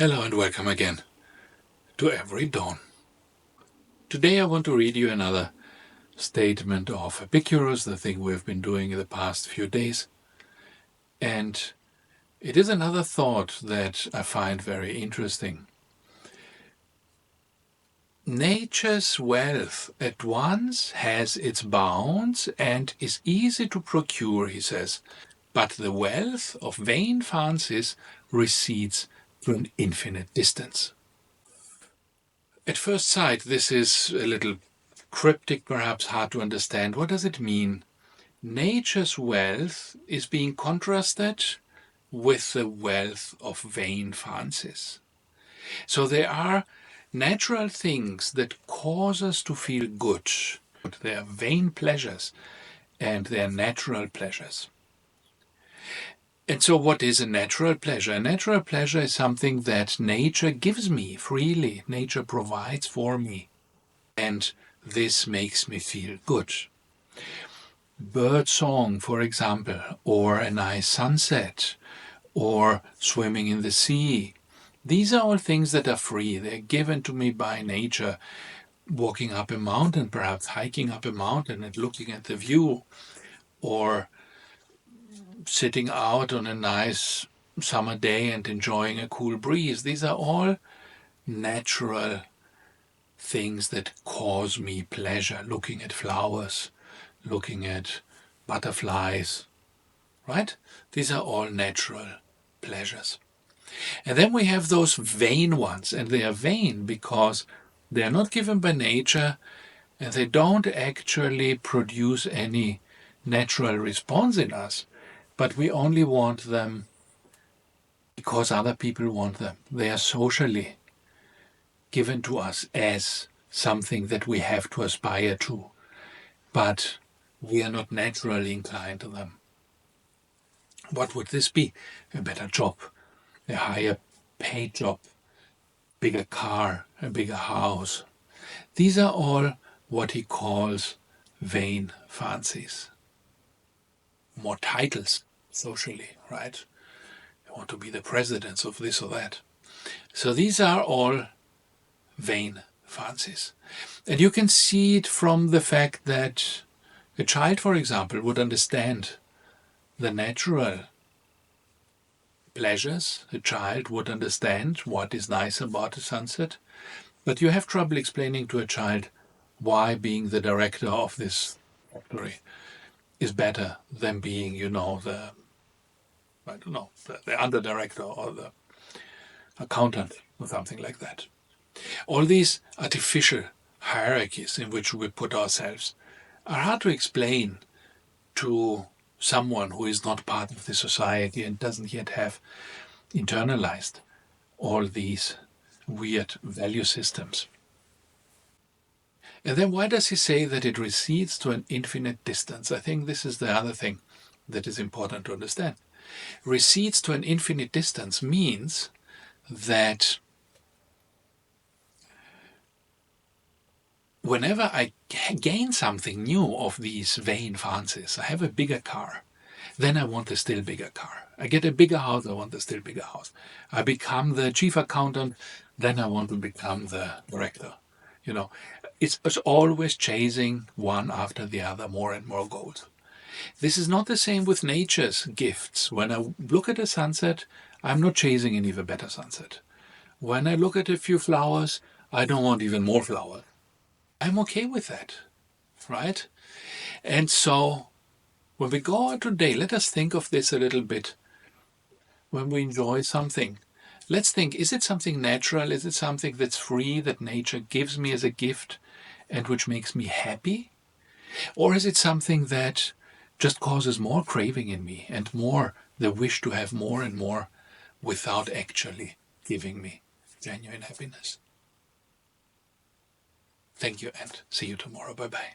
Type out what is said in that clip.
Hello and welcome again to Every Dawn. Today I want to read you another statement of Epicurus, the thing we've been doing in the past few days. And it is another thought that I find very interesting. Nature's wealth at once has its bounds and is easy to procure, he says, but the wealth of vain fancies recedes to an infinite distance. At first sight, this is a little cryptic, perhaps hard to understand. What does it mean? Nature's wealth is being contrasted with the wealth of vain fancies. So there are natural things that cause us to feel good. They are vain pleasures and they are natural pleasures. And so what is a natural pleasure? A natural pleasure is something that nature gives me freely. Nature provides for me. And this makes me feel good. Bird song, for example, or a nice sunset, or swimming in the sea. These are all things that are free. They're given to me by nature. Walking up a mountain, perhaps hiking up a mountain and looking at the view, or sitting out on a nice summer day and enjoying a cool breeze. These are all natural things that cause me pleasure. Looking at flowers, looking at butterflies, right? These are all natural pleasures. And then we have those vain ones, and they are vain because they are not given by nature and they don't actually produce any natural response in us, but we only want them because other people want them. They are socially given to us as something that we have to aspire to, but we are not naturally inclined to them. What would this be? A better job, a higher paid job, bigger car, a bigger house. These are all what he calls vain fancies. More titles socially, right? You want to be the president of this or that. So these are all vain fancies. And you can see it from the fact that a child, for example, would understand the natural pleasures. A child would understand what is nice about a sunset. But you have trouble explaining to a child why being the director of this factory is better than being, the under director or the accountant or something like that. All these artificial hierarchies in which we put ourselves are hard to explain to someone who is not part of the society and doesn't yet have internalized all these weird value systems. And then why does he say that it recedes to an infinite distance? I think this is the other thing that is important to understand. Recedes to an infinite distance means that whenever I gain something new of these vain fancies, I have a bigger car, then I want a still bigger car. I get a bigger house, I want a still bigger house. I become the chief accountant, then I want to become the director. It's always chasing one after the other, more and more goals. This is not the same with nature's gifts. When I look at a sunset, I'm not chasing an even better sunset. When I look at a few flowers, I don't want even more flowers. I'm okay with that, right? And so when we go out today, let us think of this a little bit. When we enjoy something, let's think, is it something natural? Is it something that's free, that nature gives me as a gift and which makes me happy? Or is it something that just causes more craving in me and more the wish to have more and more without actually giving me genuine happiness? Thank you and see you tomorrow. Bye-bye.